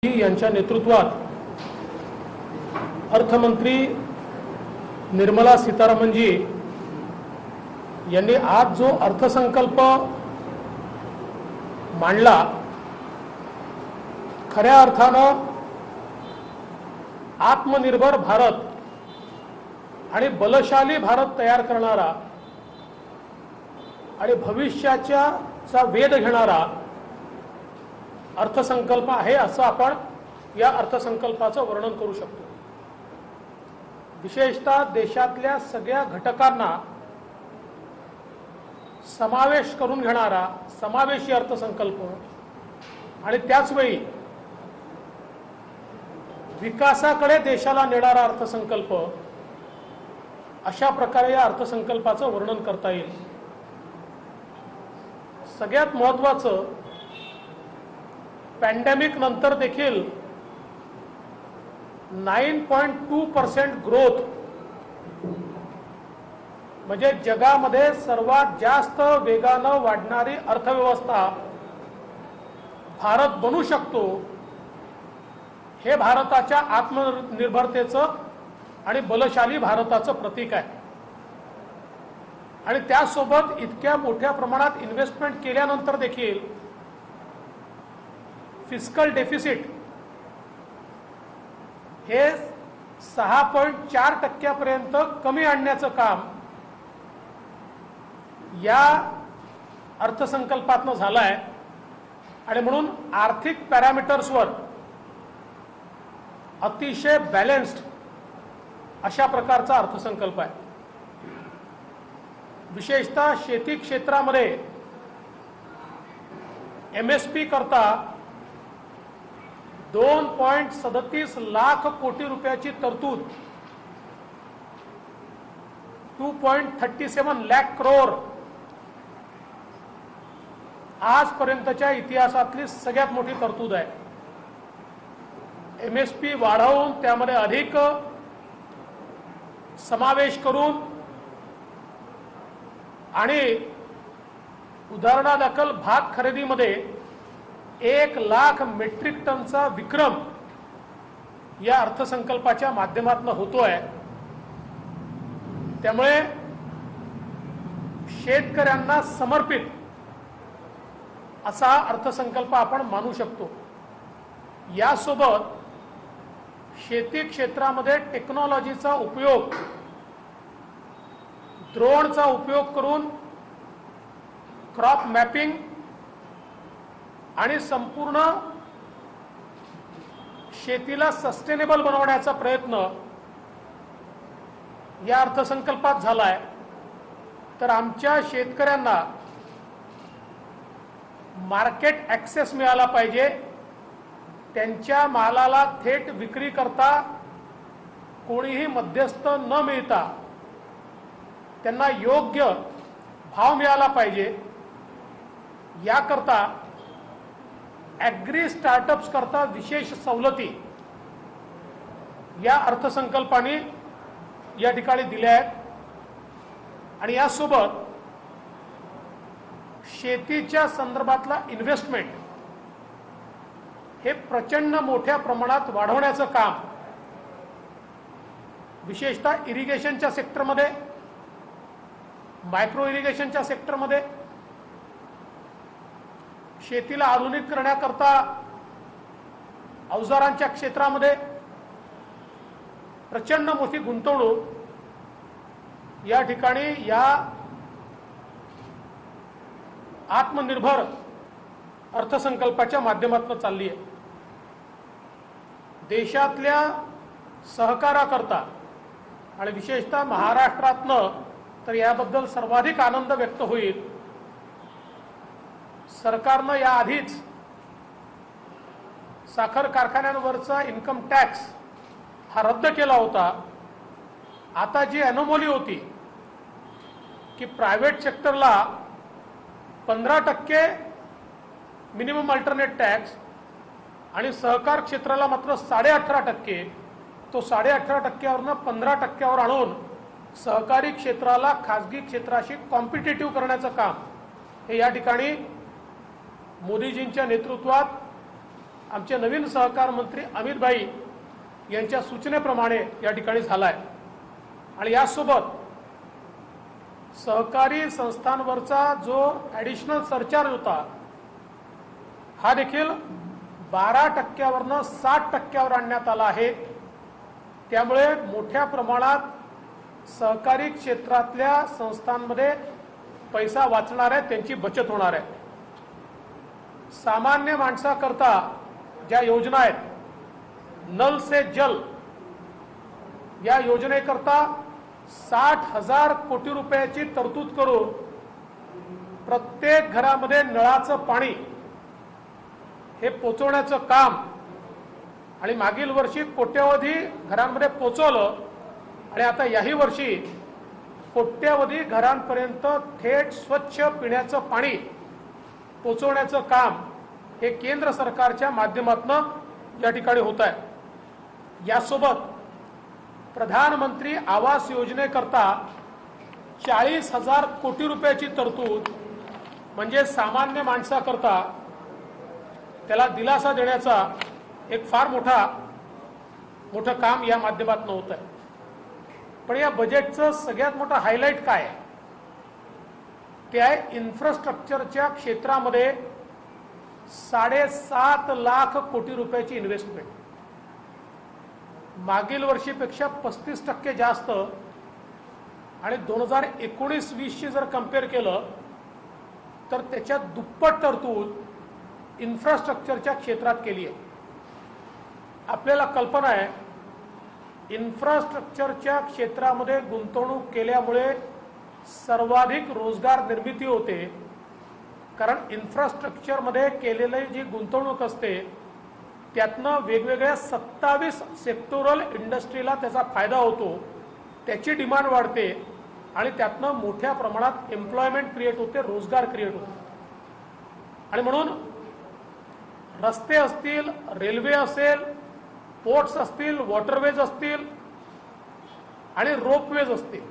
यांच्या नेतृत्वात अर्थमंत्री निर्मला सीतारामनजी यांनी आज जो अर्थसंकल्प मांडला, खऱ्या अर्थानं आत्मनिर्भर भारत आणि बलशाली भारत तयार करणारा आणि भविष्याचा वेध घेणारा अर्थसंकल्प आहे असं आपण या अर्थसंकल्पाचं वर्णन करू शकतो। विशेषतः देशातल्या सगळ्या घटकांना समावेश करून घेणारा समावेशी अर्थसंकल्प आणि त्याच वेळी विकासाकडे देशाला नेणारा अर्थसंकल्प, अशा प्रकारे या अर्थसंकल्पाचं वर्णन करता येईल। सगळ्यात महत्त्वाचं, पॅन्डेमिक नंतर देखील 9.2% ग्रोथ, म्हणजे जगामध्ये सर्वात जास्त वेगानं वाढणारी अर्थव्यवस्था भारत बनू शकतो, हे भारताच्या आत्मनिर्भरतेचं आणि बलशाली भारताचं प्रतीक आहे। आणि त्यासोबत इतक्या मोठ्या प्रमाणात इन्व्हेस्टमेंट केल्यानंतर देखील फिस्कल डेफिसिट हे 6.4% कमी आणण्याचं काम या अर्थसंकल्पातनं झालं आहे। आणि म्हणून आर्थिक पॅरामीटर्सवर अतिशय बॅलन्स्ड अशा प्रकारचा अर्थसंकल्प आहे। विशेषतः शेती क्षेत्रामध्ये MSP करता 2.37 लाख कोटी रुपयाची तरतूद, 2.37 लाख करोड आजपर्यंतच्या इतिहासातली सगळ्यात मोठी तरतूद आहे। MSP वाढवून त्यामध्ये अधिक समावेश करून आणि उदाहरणादाखल भाग खरेदीमध्ये 1 लाख मेट्रिक टनचा विक्रम या अर्थसंकल्पाच्या माध्यमातून होतोय। त्यामुळे शेतकऱ्यांना समर्पित असा अर्थसंकल्प आपण मानू शकतो। यासोबत शेती क्षेत्रामध्ये टेक्नॉलॉजीचा उपयोग, ड्रोनचा उपयोग करून क्रॉप मॅपिंग आणि संपूर्ण शेतीला सस्टेनेबल बनवण्याचा प्रयत्न या अर्थसंकल्पात झालाय। तर आमच्या शेतकऱ्यांना मार्केट ॲक्सेस मिळाला पाहिजे, त्यांच्या मालाला थेट विक्री करता कोणीही मध्यस्थ न मिळता त्यांना योग्य भाव मिळाला पाहिजे। याकरता ॲग्री स्टार्टअप्स करता विशेष सवलती या अर्थसंकल्पाने या ठिकाणी दिल्या आहेत। आणि यासोबत शेतीच्या संदर्भातला इन्व्हेस्टमेंट हे प्रचंड मोठ्या प्रमाणात वाढवण्याचं काम विशेषतः इरिगेशनच्या सेक्टरमध्ये, मायक्रो इरिगेशनच्या सेक्टरमध्ये, शेतीला आधुनिक करण्याकरता अवजारांच्या क्षेत्रामध्ये प्रचंड मोठी गुंतवणूक या ठिकाणी या आत्मनिर्भर अर्थसंकल्पाच्या माध्यमातून चालली आहे। देशातल्या सहकाराकरता आणि विशेषतः महाराष्ट्रातनं तर याबद्दल सर्वाधिक आनंद व्यक्त होईल। सरकारनं याआधीच साखर कारखान्यांवरचा इन्कम टॅक्स हा रद्द केला होता। आता जी अनोमली होती की प्रायव्हेट सेक्टरला 15% मिनिमम अल्टरनेट टॅक्स आणि सहकार क्षेत्राला मात्र 18.5%, तो 18.5%वरनं 15%वर आणून सहकारी क्षेत्राला खाजगी क्षेत्राशी कॉम्पिटिटिव्ह करण्याचं काम हे या ठिकाणी मोदीजींच्या नेतृत्वात आमचे नवीन सहकार मंत्री अमित भाई यांच्या सूचनेप्रमाणे या ठिकाणी झाला आहे। आणि यासोबत सहकारी संस्थांवरचा जो ॲडिशनल सरचार्ज होता हा देखील 12% 60% आणण्यात आला आहे। त्यामुळे मोठ्या प्रमाणात सहकारी क्षेत्रातल्या संस्थांमध्ये पैसा वाचणार आहे, त्यांची बचत होणार आहे। सामान्य माणसाकरता ज्या योजना आहेत नल से जल या योजनेकरता 60,000 कोटी रुपयाची तरतूद करून प्रत्येक घरामध्ये नळाचं पाणी हे पोचवण्याचं काम आणि मागील वर्षी कोट्यवधी घरांमध्ये पोचवलं आणि आता याही वर्षी कोट्यवधी घरांपर्यंत थेट स्वच्छ पिण्याचं पाणी पोचवण्याचं काम हे केंद्र सरकारच्या माध्यमातून या ठिकाणी होत आहे। यासोबत प्रधानमंत्री आवास योजनेकरता 40,000 कोटी रुपयाची तरतूद म्हणजे सामान्य माणसाकरता त्याला दिलासा देण्याचा एक फार मोठं काम या माध्यमातून होत आहे। पण या बजेटचं सगळ्यात मोठं हायलाइट काय आहे ते आहे इन्फ्रास्ट्रक्चरच्या क्षेत्रामध्ये 7.5 लाख कोटी रुपयाची इन्व्हेस्टमेंट, मागील वर्षीपेक्षा 35% जास्त आणि 2019-20 जर कंपेअर केलं तर त्याच्यात दुप्पट तरतूद इन्फ्रास्ट्रक्चरच्या क्षेत्रात केली आहे। आपल्याला कल्पना आहे इन्फ्रास्ट्रक्चरच्या क्षेत्रामध्ये गुंतवणूक केल्यामुळे सर्वाधिक रोजगार निर्मिती होते, कारण इन्फ्रास्ट्रक्चरमध्ये केलेली जी गुंतवणूक असते त्यातनं वेगवेगळ्या 27 सेक्टोरल इंडस्ट्रीला त्याचा फायदा होतो, त्याची डिमांड वाढते आणि त्यातनं मोठ्या प्रमाणात एम्प्लॉयमेंट क्रिएट होते, रोजगार क्रिएट होतो। आणि म्हणून रस्ते असतील, रेल्वे असेल, पोर्ट्स असतील, वॉटरवेज असतील आणि रोपवेज असतील,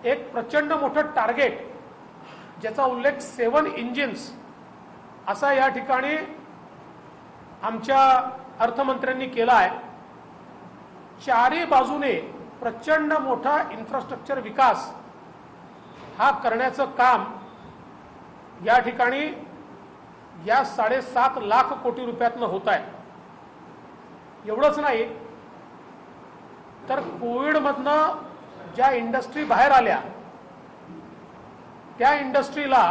एक प्रचंड मोठं टार्गेट ज्याचा उल्लेख 7 इंजिन्स असा या ठिकाणी आमच्या अर्थमंत्र्यांनी केला आहे। चारही बाजूने प्रचंड मोठा इन्फ्रास्ट्रक्चर विकास हा करण्याचं काम या ठिकाणी या 7.5 लाख कोटी रुपयातनं होत आहे। एवढंच नाही तर कोविडमधनं ज्या इंडस्ट्री बाहेर आल्या त्या इंडस्ट्रीला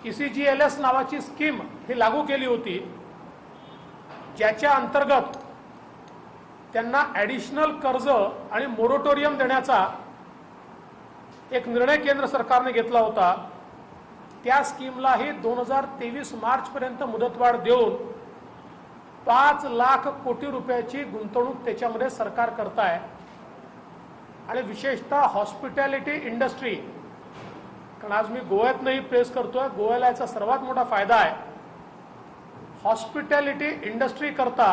ECGLS नावाची स्कीम ही लागू केली होती, ज्याच्या अंतर्गत त्यांना ॲडिशनल कर्ज आणि मोरेटोरियम देण्याचा एक निर्णय केंद्र सरकारने घेतला होता। त्या स्कीमलाही 2023 मार्चपर्यंत मुदतवाढ देऊन 5 लाख कोटी रुपयाची गुंतवणूक त्याच्यामध्ये सरकार करत आहे। आणि विशेषतः हॉस्पिटॅलिटी इंडस्ट्री, कारण आज मी गोव्यातनंही प्रेस करतोय, गोव्याला याचा सर्वात मोठा फायदा आहे। हॉस्पिटॅलिटी इंडस्ट्री करता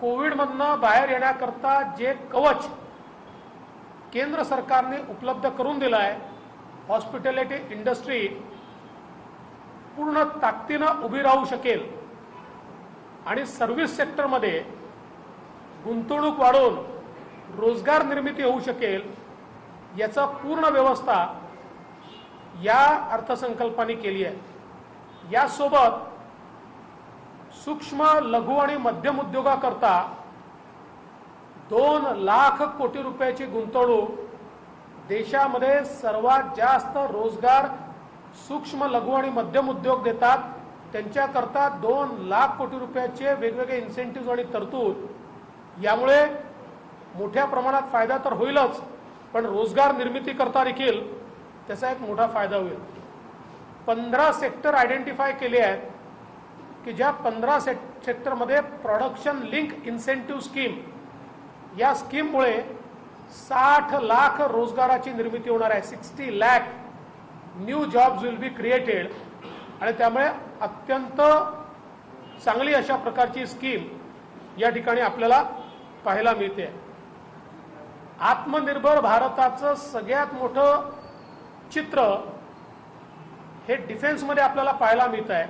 कोविडमधनं बाहेर येण्याकरता जे कवच केंद्र सरकारने उपलब्ध करून दिलं आहे, हॉस्पिटॅलिटी इंडस्ट्री पूर्ण ताकदीनं उभी राहू शकेल आणि सर्व्हिस सेक्टरमध्ये गुंतवणूक वाढवून रोजगार निर्मिती होऊ शकेल, याचा पूर्ण व्यवस्था या अर्थसंकल्पाने केली आहे। यासोबत सूक्ष्म, लघु आणि मध्यम उद्योगाकरता 2 लाख कोटी रुपयाची गुंतवणूक, देशामध्ये सर्वात जास्त रोजगार सूक्ष्म, लघु आणि मध्यम उद्योग देतात त्यांच्याकरता 2 लाख कोटी रुपयाचे वेगवेगळे इन्सेंटिव्ह आणि तरतूद, यामुळे मोठ्या प्रमाणात फायदा तर होईलच पण रोजगार निर्मिती करता देखील त्याचा एक मोठा फायदा होईल। 15 सेक्टर आयडेंटिफाय केले आहेत की ज्या 15 सेक्टरमध्ये प्रोडक्शन लिंक इन्सेंटिव्ह स्कीम, या स्कीममुळे 60 लाख रोजगाराची निर्मिती होणार आहे। 60 lakh new jobs will be created आणि त्यामुळे अत्यंत चांगली अशा प्रकारची स्कीम या ठिकाणी आपल्याला पाहायला मिळते। आत्मनिर्भर भारताचं सगळ्यात मोठं चित्र हे डिफेन्समध्ये आपल्याला पाहायला मिळत आहे।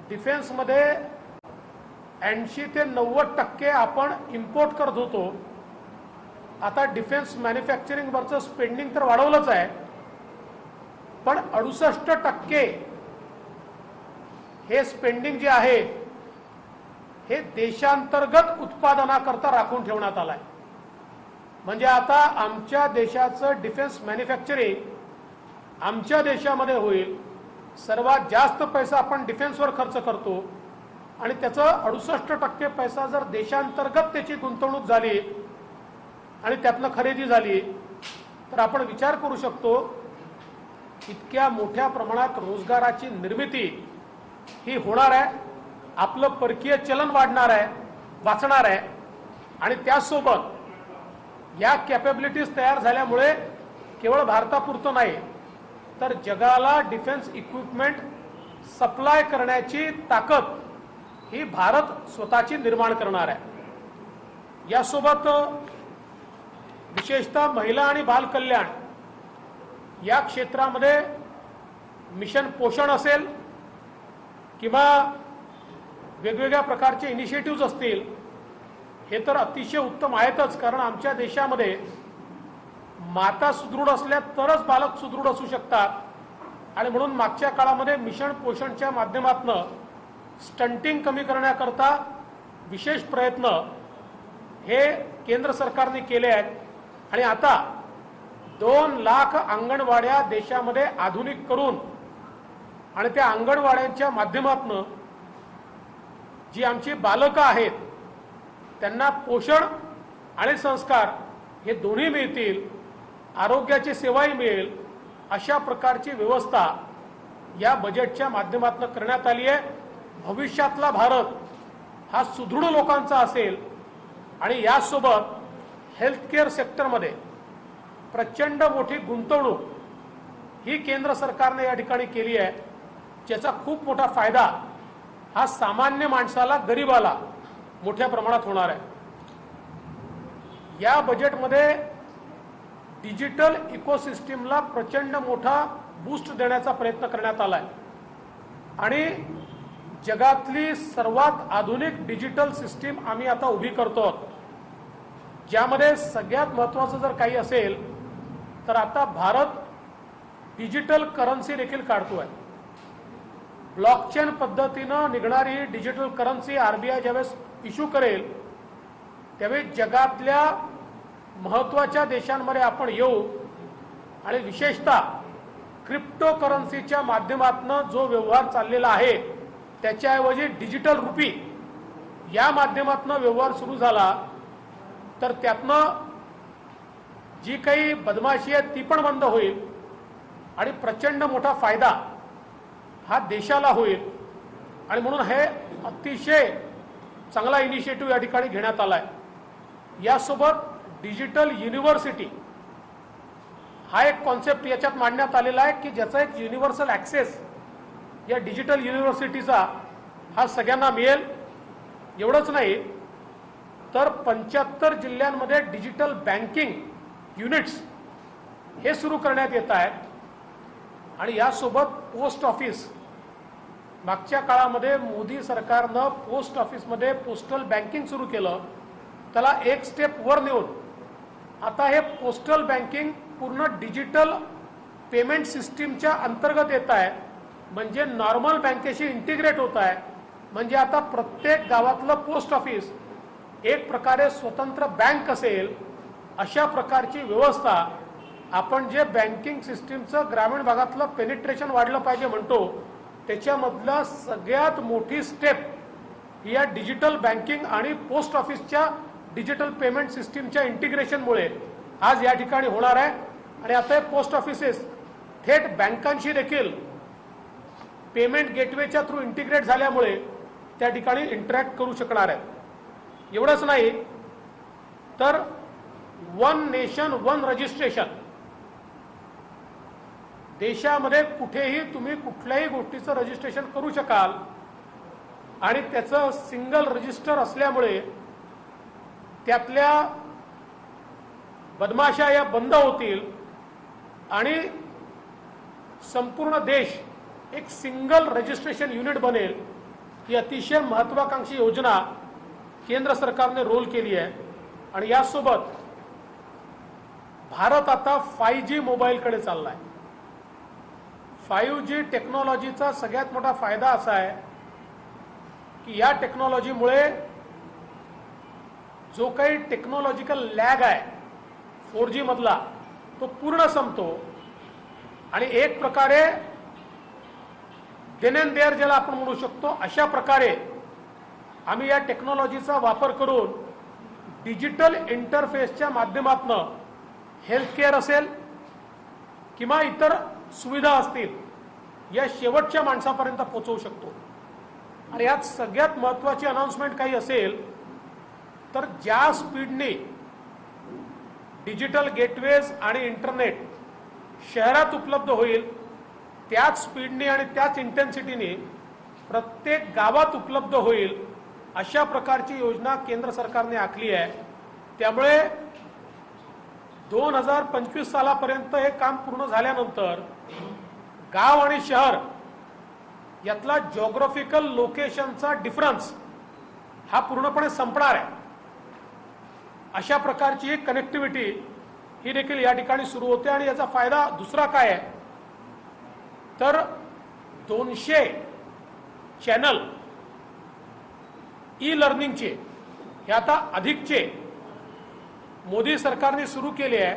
डिफेन्समध्ये 80 ते 90% आपण इम्पोर्ट करत होतो. आता डिफेन्स मॅन्युफॅक्चरिंगवरचं स्पेंडिंग तर वाढवलंच आहे, पण 68% हे स्पेंडिंग जे आहे हे देशांतर्गत उत्पादनाकरता राखून ठेवण्यात आलं आहे. म्हणजे आता आमच्या देशाचं डिफेन्स मॅन्युफॅक्चरिंग आमच्या देशामध्ये होईल. सर्वात जास्त पैसा आपण डिफेन्सवर खर्च करतो आणि त्याचं 68% पैसा जर देशांतर्गत त्याची गुंतवणूक झाली आणि त्यातनं खरेदी झाली तर आपण विचार करू शकतो इतक्या मोठ्या प्रमाणात रोजगाराची निर्मिती ही होणार आहे. आपलं परकीय चलन वाढणार आहे, वाचणार आहे आणि त्यासोबत या कॅपेबिलिटीज तयार झाल्यामुळे केवळ भारतापुरतं नाही तर जगाला डिफेन्स इक्विपमेंट सप्लाय करण्याची ताकद ही भारत स्वतःची निर्माण करणार आहे. यासोबत विशेषतः महिला आणि बाल कल्याण या क्षेत्रामध्ये मिशन पोषण असेल किंवा वेगवेगळ्या प्रकारचे इनिशिएटिव्ह असतील, हे तर अतिशय उत्तम आहेतच. कारण आमच्या देशामध्ये माता सुदृढ असल्या तरच बालक सुदृढ असू शकतात आणि म्हणून मागच्या काळामध्ये मिशन पोषणच्या माध्यमातून स्टंटिंग कमी करण्याकरता विशेष प्रयत्न हे केंद्र सरकारने केले आहेत. आणि आता 2 लाख अंगणवाड्या देशामध्ये आधुनिक करून आणि त्या अंगणवाड्यांच्या माध्यमातून जी आमची बालकं आहेत त्यांना पोषण आणि संस्कार हे दोन्ही मिळतील, आरोग्याची सेवाही मिळेल, अशा प्रकारची व्यवस्था या बजेटच्या माध्यमातून करण्यात आली आहे. भविष्यातला भारत हा सुदृढ लोकांचा असेल आणि यासोबत हेल्थकेअर सेक्टरमध्ये प्रचंड मोठी गुंतवणूक ही केंद्र सरकारने या ठिकाणी केली आहे, ज्याचा खूप मोठा फायदा हा सामान्य माणसाला, गरीबाला मोठ्या प्रमाणात होणार आहे. या बजेटमध्ये डिजिटल इकोसिस्टीमला प्रचंड मोठा बूस्ट देण्याचा प्रयत्न करण्यात आला आहे आणि जगातली सर्वात आधुनिक डिजिटल सिस्टीम आम्ही आता उभी करतो, ज्यामध्ये सगळ्यात महत्त्वाचं जर काही असेल तर आता भारत डिजिटल करन्सी देखील काढतोय. ब्लॉकचेन पद्धतीनं निघणारी डिजिटल करन्सी आरबीआय ज्यावेळेस इश्यू करेल त्यावेळी जगातल्या महत्त्वाच्या देशांमध्ये आपण येऊ आणि विशेषतः क्रिप्टो करन्सीच्या माध्यमातून जो व्यवहार चाललेला आहे त्याच्याऐवजी डिजिटल रुपी या माध्यमातून व्यवहार सुरू झाला तर त्यातनं जी काही बदमाशी आहे ती पण बंद होईल आणि प्रचंड मोठा फायदा हा देशाला होईल. आणि म्हणून हे अतिशय चांगला इनिशिएटिव्ह या ठिकाणी घेण्यात आला आहे. यासोबत डिजिटल युनिव्हर्सिटी हा एक कॉन्सेप्ट याच्यात मांडण्यात आलेला आहे की ज्याचा एक युनिव्हर्सल ॲक्सेस या डिजिटल युनिव्हर्सिटीचा हा सगळ्यांना मिळेल. एवढंच नाही तर 75 जिल्ह्यांमध्ये डिजिटल बँकिंग युनिट्स हे सुरू करण्यात येत आहेत. आणि यासोबत पोस्ट ऑफिस, मागच्या काळामध्ये मोदी सरकारनं पोस्ट ऑफिसमध्ये पोस्टल बँकिंग सुरू केलं, त्याला एक स्टेप वर नेऊन आता हे पोस्टल बँकिंग पूर्ण डिजिटल पेमेंट सिस्टीमच्या अंतर्गत येत आहे. म्हणजे नॉर्मल बँकेशी इंटिग्रेट होत आहे. म्हणजे आता प्रत्येक गावातलं पोस्ट ऑफिस एक प्रकारे स्वतंत्र बँक असेल, अशा प्रकारची व्यवस्था. आपण जे बँकिंग सिस्टीमचं ग्रामीण भागातलं पेनिट्रेशन वाढलं पाहिजे म्हणतो, त्याच्यामधलं सगळ्यात मोठी स्टेप या डिजिटल बँकिंग आणि पोस्ट ऑफिसच्या डिजिटल पेमेंट सिस्टीमच्या इंटिग्रेशनमुळे आज या ठिकाणी होणार आहे. आणि आता पोस्ट ऑफिसेस थेट बँकांशी देखील पेमेंट गेटवेच्या थ्रू इंटिग्रेट झाल्यामुळे त्या ठिकाणी इंटरॅक्ट करू शकणार आहेत. एवढंच नाही तर वन नेशन वन रजिस्ट्रेशन, देशामध्ये कुठेही तुम्ही कुठल्याही गोष्टीचं रजिस्ट्रेशन करू शकाल आणि त्याचं सिंगल रजिस्टर असल्यामुळे त्यातल्या बदमाशा या बंद होतील आणि संपूर्ण देश एक सिंगल रजिस्ट्रेशन युनिट बनेल. ही अतिशय महत्वाकांक्षी योजना केंद्र सरकारने रोल केली आहे आणि यासोबत भारत आता 5G मोबाईलकडे चाललाय। 5G टेक्नॉलॉजीचा सगळ्यात मोठा फायदा असा आहे की या टेक्नॉलॉजीमुळे जो काही टेक्नॉलॉजिकल लॅग आहे 4G मधला तो पूर्ण संपतो आणि एक प्रकारे देन एंड देअर ज्याला आपण म्हणू शकतो अशा प्रकारे आम्ही या टेक्नॉलॉजीचा वापर करून डिजिटल इंटरफेसच्या माध्यमातून हेल्थ केअर असेल किंवा इतर सुविधा असतील या शेवटच्या माणसापर्यंत पोहोचवू शकतो। आणि यात सगळ्यात महत्त्वाची अनाउन्समेंट काही असेल तर ज्या स्पीडने डिजिटल गेटवेज आणि इंटरनेट शहरात उपलब्ध होईल त्याच स्पीडने आणि त्याच इंटेन्सिटीने प्रत्येक गावात उपलब्ध होईल अशा प्रकारची योजना केंद्र सरकारने आखली आहे। त्यामुळे 2025 सालापर्यंत हे काम पूर्ण झाल्यानंतर गाव आणि शहर यातला जिओग्राफिकल लोकेशनचा डिफरन्स हा पूर्णपणे संपणार आहे। अशा प्रकारची कनेक्टिव्हिटी ही देखील या ठिकाणी सुरू होते आणि याचा फायदा दुसरा काय आहे तर 200 चॅनल ई लर्निंगचे हे आता अधिकचे मोदी सरकारने सुरू केले आहे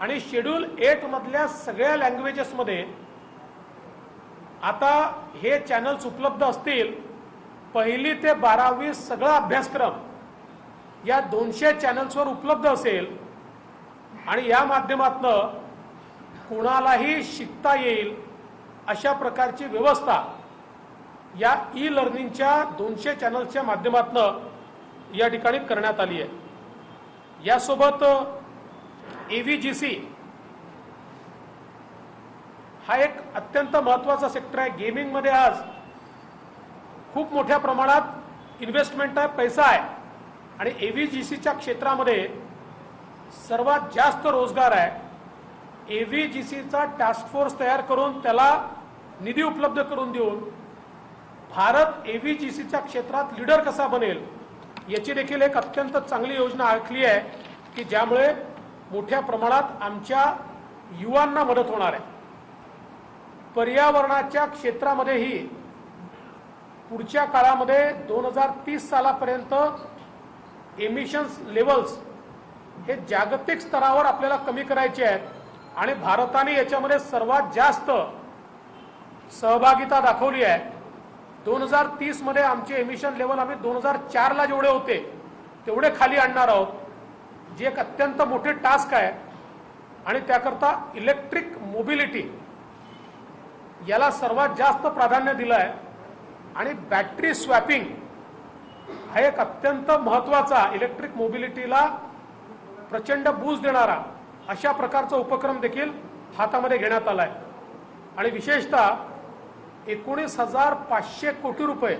आणि शेड्यूल 8 मधल्या सगळ्या लँग्वेजेसमध्ये आता हे चॅनल्स उपलब्ध असतील। 1ली ते 12वी सगळा अभ्यासक्रम या 200 चॅनल्सवर उपलब्ध असेल आणि या माध्यमातून कोणालाही शिकता येईल अशा प्रकारची व्यवस्था या ई लर्निंगच्या 200 चॅनल्सच्या माध्यमातून या ठिकाणी करण्यात आली आहे। यासोबत AVGC हा एक अत्यंत महत्त्वाचा सेक्टर आहे। गेमिंग मध्ये आज खूप मोठ्या प्रमाणात इन्व्हेस्टमेंट आहे, पैसा आहे आणि AVGCच्या क्षेत्रामध्ये सर्वात जास्त रोजगार आहे। AVGCचा टास्क फोर्स तयार करून त्याला निधी उपलब्ध करून देऊन भारत AVGCच्या क्षेत्रात लीडर कसा बनेल याची देखील एक अत्यंत चांगली योजना आखली आहे की ज्यामुळे मोठ्या प्रमाणात आमच्या युवांना मदत होणार आहे। पर्यावरणाच्या क्षेत्रामध्येही पुढच्या काळामध्ये 2030 सालापर्यंत एमिशन्स लेवल्स हे जागतिक स्तरावर आपल्याला कमी करायचे आहेत आणि भारताने याच्यामध्ये सर्वात जास्त सहभागिता दाखवली आहे। 2030 मध्ये आमचे एमिशन लेवल आम्ही 2004 ला जेवढे होते तेवढे खाली आणणार आहोत, जे एक अत्यंत मोठे टास्क आहे आणि त्याकरता इलेक्ट्रिक मोबिलिटी याला सर्वात जास्त प्राधान्य दिलं आहे आणि बॅटरी स्वॅपिंग हा एक अत्यंत महत्त्वाचा इलेक्ट्रिक मोबिलिटीला प्रचंड बूस्ट देणारा अशा प्रकारचा उपक्रम देखील हातामध्ये घेण्यात आला आहे आणि विशेषतः 19,500 कोटी रुपये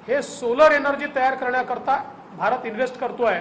हे सोलर एनर्जी तयार करण्याकरता भारत इन्व्हेस्ट करतोय।